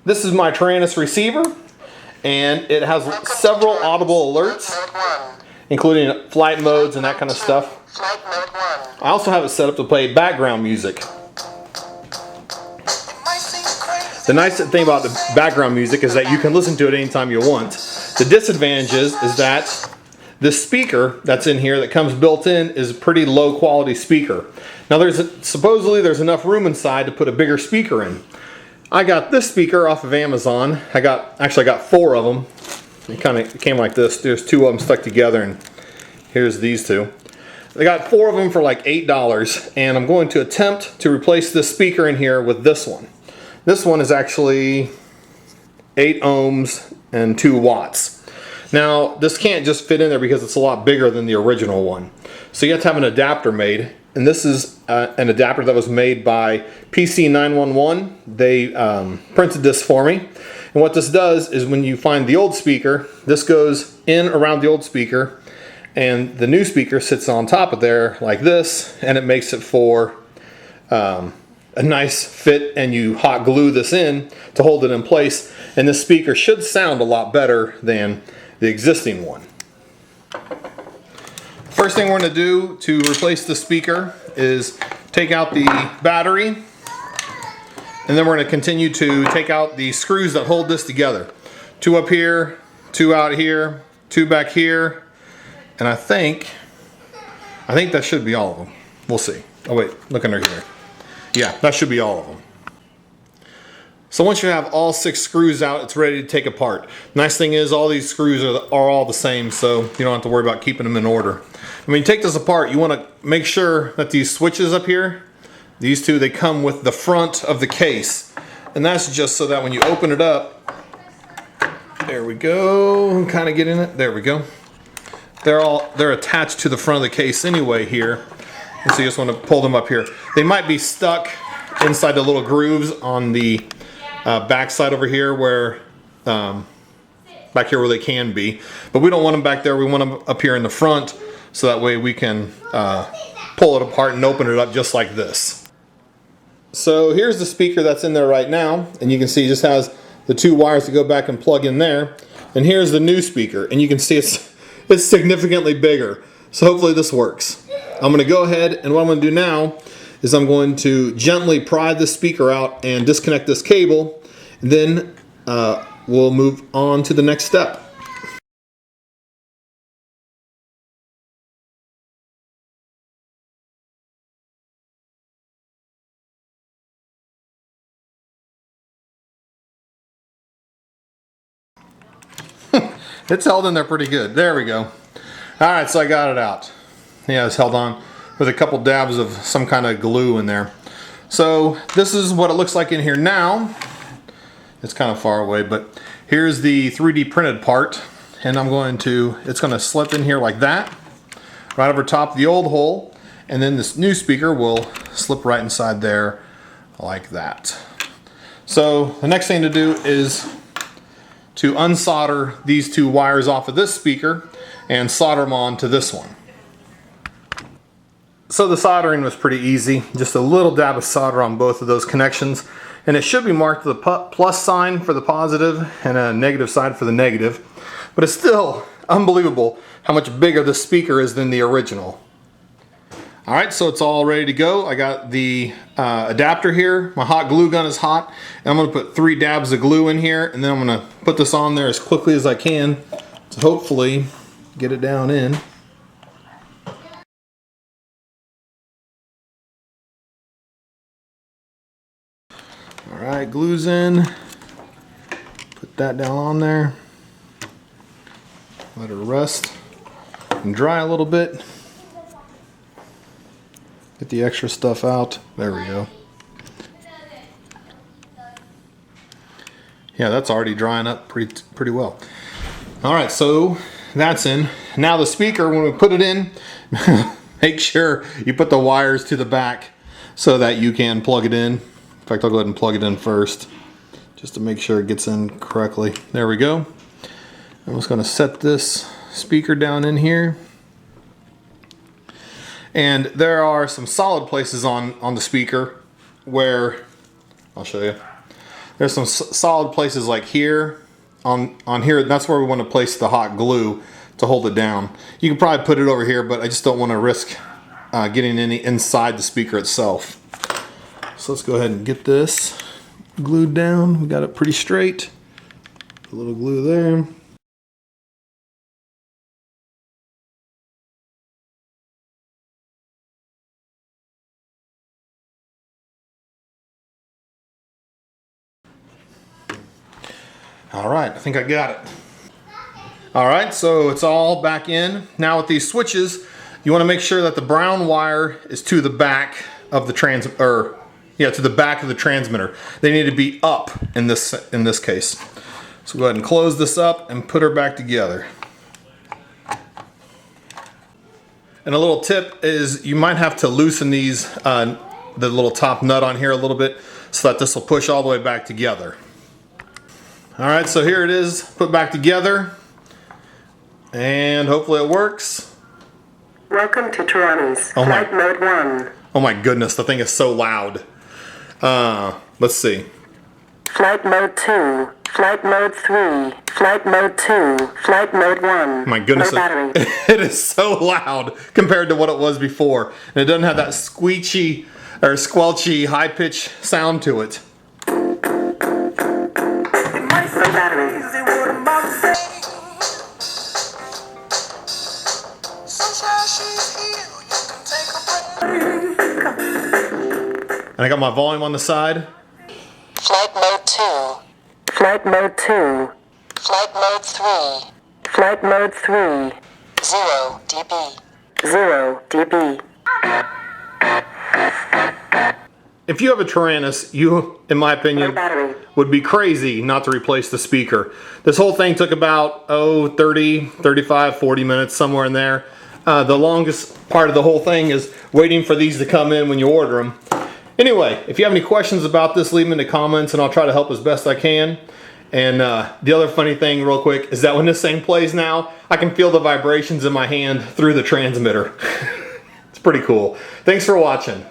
This is my Taranis receiver, and it has several audible alerts, including flight modes and that kind of stuff. I also have it set up to play background music. The nice thing about the background music is that you can listen to it anytime you want. The disadvantage is that this speaker that's in here that comes built in is a pretty low quality speaker. Now supposedly there's enough room inside to put a bigger speaker in. I got this speaker off of Amazon. I got 4 of them. It came like this. There's 2 of them stuck together, and here's these 2. I got 4 of them for like $8, and I'm going to attempt to replace this speaker in here with this one. This one is actually 8 ohms and 2 watts. Now, this can't just fit in there because it's a lot bigger than the original one. So you have to have an adapter made, and this is an adapter that was made by PC911. They printed this for me. And what this does is when you find the old speaker, this goes in around the old speaker, and the new speaker sits on top of there like this, and it makes it for a nice fit, and you hot glue this in to hold it in place, and this speaker should sound a lot better than the existing one. First thing we're going to do to replace the speaker is take out the battery, and then we're going to continue to take out the screws that hold this together. 2 up here, 2 out here, 2 back here, and I think that should be all of them. We'll see. Oh wait, look under here. Yeah, that should be all of them. So once you have all 6 screws out, it's ready to take apart. Nice thing is all these screws are all the same, so you don't have to worry about keeping them in order. When you take this apart, you want to make sure that these switches up here, these 2, they come with the front of the case. And that's just so that when you open it up, there we go, kind of get in it, there we go. They're attached to the front of the case anyway here. And so you just want to pull them up here. They might be stuck inside the little grooves on the back side over here where back here where they can be, but we don't want them back there. We want them up here in the front, so that way we can pull it apart and open it up just like this. So here's the speaker that's in there right now, and you can see it just has the 2 wires to go back and plug in there. And here's the new speaker, and you can see it's significantly bigger. So hopefully this works. I'm going to go ahead, and what I'm going to do now is I'm going to gently pry this speaker out and disconnect this cable, and then we'll move on to the next step. It's held in there pretty good. There we go. Alright, so I got it out. Yeah, it's held on with a couple dabs of some kind of glue in there. So this is what it looks like in here now. It's kind of far away, but here's the 3D printed part, and it's going to slip in here like that, right over top of the old hole, and then this new speaker will slip right inside there like that. So the next thing to do is to unsolder these 2 wires off of this speaker and solder them on to this one. So the soldering was pretty easy, just a little dab of solder on both of those connections, and it should be marked with a plus sign for the positive and a negative side for the negative, but it's still unbelievable how much bigger the speaker is than the original. Alright, so it's all ready to go. I got the adapter here, my hot glue gun is hot, and I'm going to put 3 dabs of glue in here, and then I'm going to put this on there as quickly as I can to hopefully get it down in. Alright, glue's in. Put that down on there. Let it rest and dry a little bit. Get the extra stuff out. There we go. Yeah, that's already drying up pretty well. Alright, so that's in. Now the speaker, when we put it in, make sure you put the wires to the back so that you can plug it in. In fact, I'll go ahead and plug it in first, just to make sure it gets in correctly. There we go. I'm just going to set this speaker down in here. And there are some solid places on the speaker where, I'll show you. There's some solid places like here, on here, that's where we want to place the hot glue to hold it down. You can probably put it over here, but I just don't want to risk getting any inside the speaker itself. So let's go ahead and get this glued down. We got it pretty straight. A little glue there. All right, I think I got it. All right, so it's all back in. Now with these switches, you want to make sure that the brown wire is to the back of the to the back of the transmitter. They need to be up in this case. So go ahead and close this up and put her back together. And a little tip is you might have to loosen these, the little top nut on here a little bit so that this will push all the way back together. All right, so here it is, put back together, and hopefully it works. Welcome to Taranis, flight mode 1. Oh my goodness, the thing is so loud. Let's see. Flight mode 2, flight mode 3, flight mode 2, flight mode 1. My goodness, no battery. It is so loud compared to what it was before. And it doesn't have that squeechy or squelchy high pitch sound to it. No battery. And I got my volume on the side. Flight mode 2. Flight mode 2. Flight mode 3. Flight mode 3. 0 dB. 0 dB. If you have a Taranis, you, in my opinion, would be crazy not to replace the speaker. This whole thing took about, 30, 35, 40 minutes, somewhere in there. The longest part of the whole thing is waiting for these to come in when you order them. Anyway, if you have any questions about this, leave them in the comments and I'll try to help as best I can. And the other funny thing real quick is that when this thing plays now, I can feel the vibrations in my hand through the transmitter. It's pretty cool. Thanks for watching.